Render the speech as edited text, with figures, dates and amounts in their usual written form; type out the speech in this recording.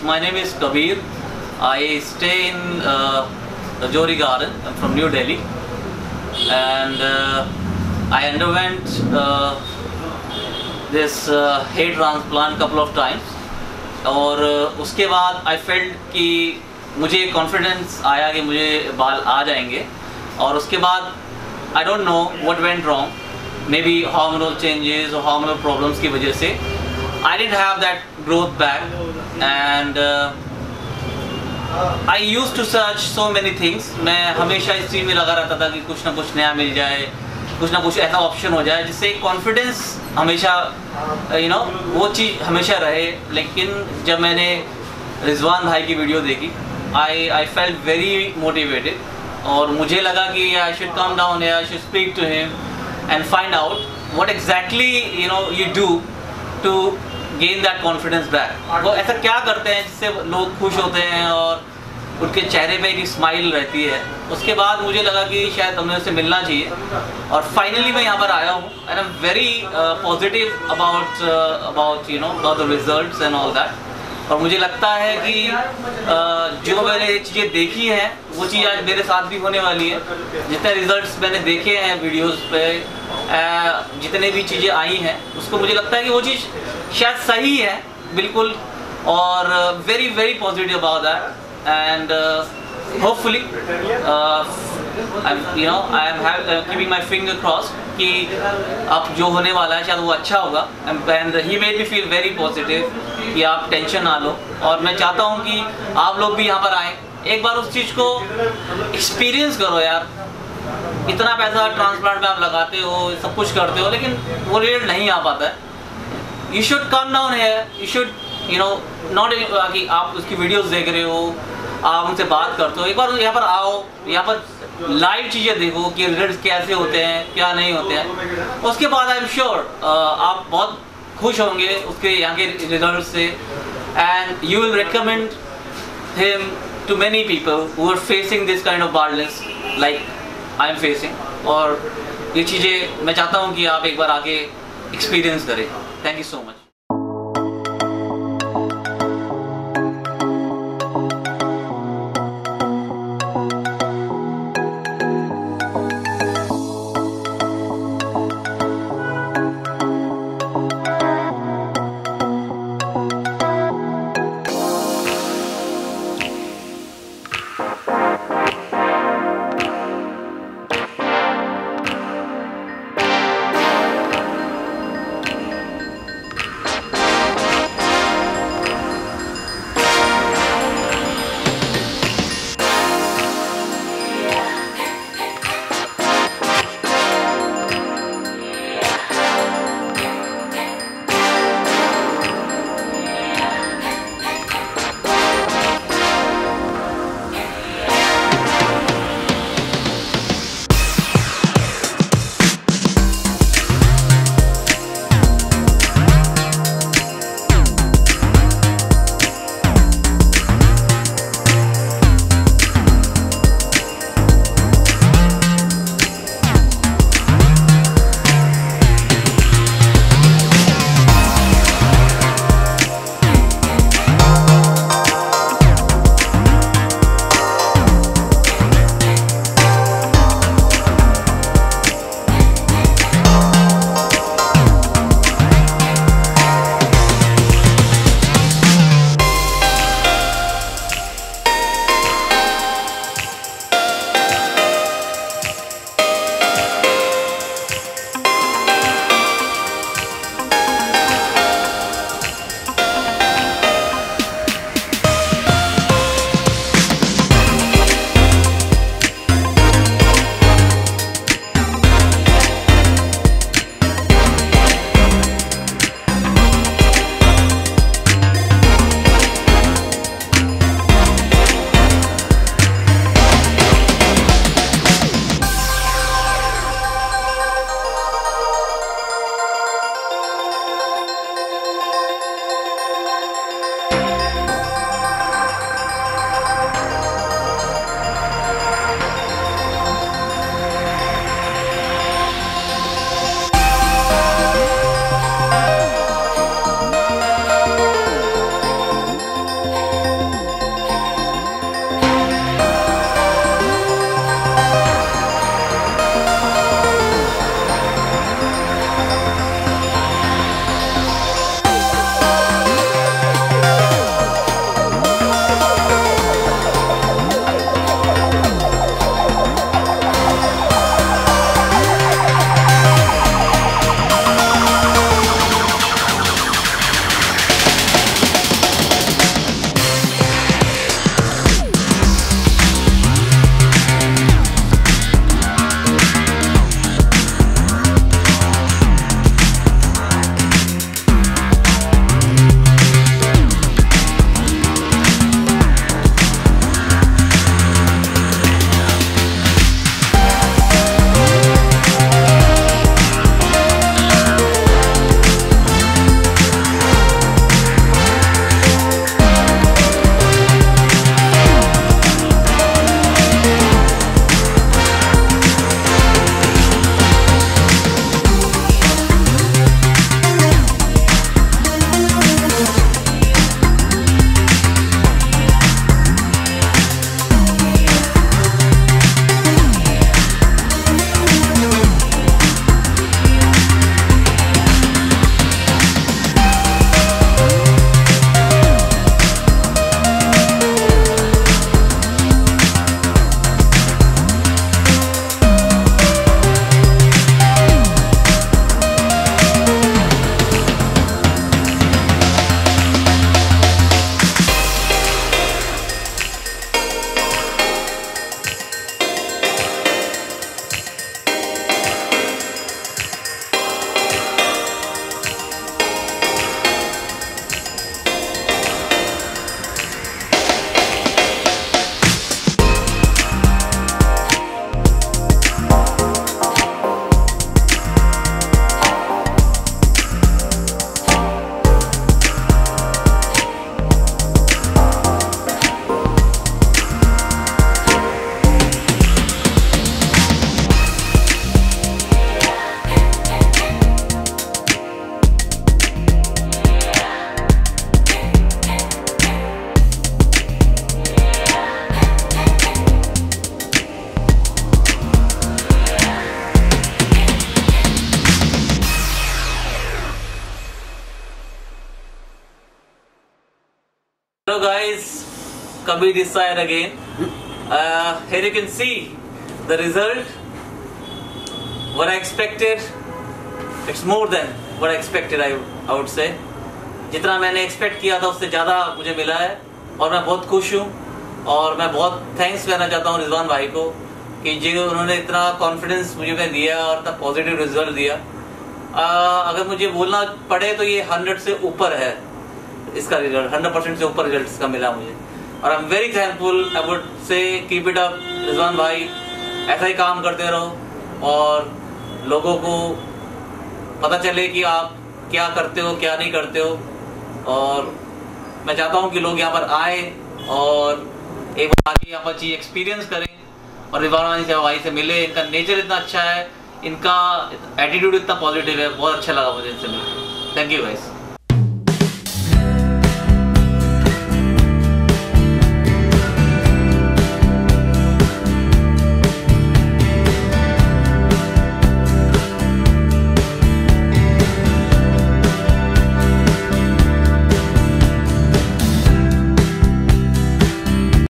my name is Kabir. I stay in Rajouri Garden. I'm from New Delhi, and I underwent this hair transplant couple of times. और उसके बाद I felt कि मुझे confidence आया कि मुझे बाल आ जाएंगे, और उसके बाद I don't know what went wrong. Maybe hormonal changes or hormonal problems की वजह से I didn't have that growth back, and I used to search so many things. मैं हमेशा इस चीज़ में लगा रहता था कि कुछ ना कुछ नया मिल जाए, कुछ ना कुछ ऐसा ऑप्शन हो जाए जिससे कॉन्फिडेंस हमेशा वो चीज़ हमेशा रहे. लेकिन जब मैंने रिजवान भाई की वीडियो देखी, I felt very motivated, और मुझे लगा कि I should come down here, I should speak to him and find out what exactly you do to gain that confidence back. वो ऐसा क्या करते हैं जिससे लोग खुश होते हैं और उनके चेहरे पे एक स्माइल रहती है. उसके बाद मुझे लगा कि शायद हमें उससे मिलना चाहिए, और फाइनली मैं यहाँ पर आया हूँ, and I am very positive about the results and all that. और मुझे लगता है कि जो मैंने चीज़ें देखी हैं वो चीज़ आज मेरे साथ भी होने वाली है. जितने रिजल्ट्स मैंने देखे हैं वीडियोस पे, जितने भी चीज़ें आई हैं, उसको मुझे लगता है कि वो चीज़ शायद सही है बिल्कुल, और very very positive about that. And hopefully I am keeping my finger cross कि अब जो होने वाला है शायद वो अच्छा होगा. And he made me feel very positive कि आप टेंशन ना लो, और मैं चाहता हूँ कि आप लोग भी यहाँ पर आएँ, एक बार उस चीज़ को एक्सपीरियंस करो यार. इतना पैसा ट्रांसप्लांट में आप लगाते हो, सब कुछ करते हो, लेकिन वो रिजल्ट नहीं आ पाता है. You should come down here, you should not कि आप उसकी वीडियोस देख रहे हो, आप उनसे बात करते हो, एक बार यहाँ पर आओ, यहाँ पर लाइव चीज़ें देखो कि रिजल्ट कैसे होते हैं, क्या नहीं होते हैं. उसके बाद आई एम श्योर आप बहुत खुश होंगे उसके यहाँ के रिजल्ट से, and you will recommend him to many people who are facing this kind of baldness like I am facing. और ये चीज़ें मैं चाहता हूँ कि आप एक बार आके एक्सपीरियंस करें. Thank you so much. guys, Kabir this side again. Here you can see the result. What I expected, it's more than what I expected. I would say जितना मैंने एक्सपेक्ट किया था उससे ज़्यादा मुझे मिला है और मैं बहुत खुश हूँ। और मैं बहुत थैंक्स करना चाहता हूँ रिजवान भाई को कि जो उन्होंने इतना कॉन्फिडेंस मुझे में दिया और इतना पॉजिटिव रिजल्ट दिया। अगर मुझे बोलना पड़े तो ये 100 से ऊपर है इसका रिजल्ट, 100% से ऊपर रिजल्ट इसका मिला मुझे। और I am very thankful. I would say keep it up Rizwan भाई, ऐसा ही काम करते रहो और लोगों को पता चले कि आप क्या करते हो क्या नहीं करते हो। और मैं चाहता हूँ कि लोग यहाँ पर आए और एक बार आके यहाँ पर चीज एक्सपीरियंस करें और रिजवान भाई से मिले। इनका नेचर इतना अच्छा है, इनका एटीट्यूड इतना पॉजिटिव है, बहुत अच्छा लगा मुझे इनसे मिलकर। Thank you guys.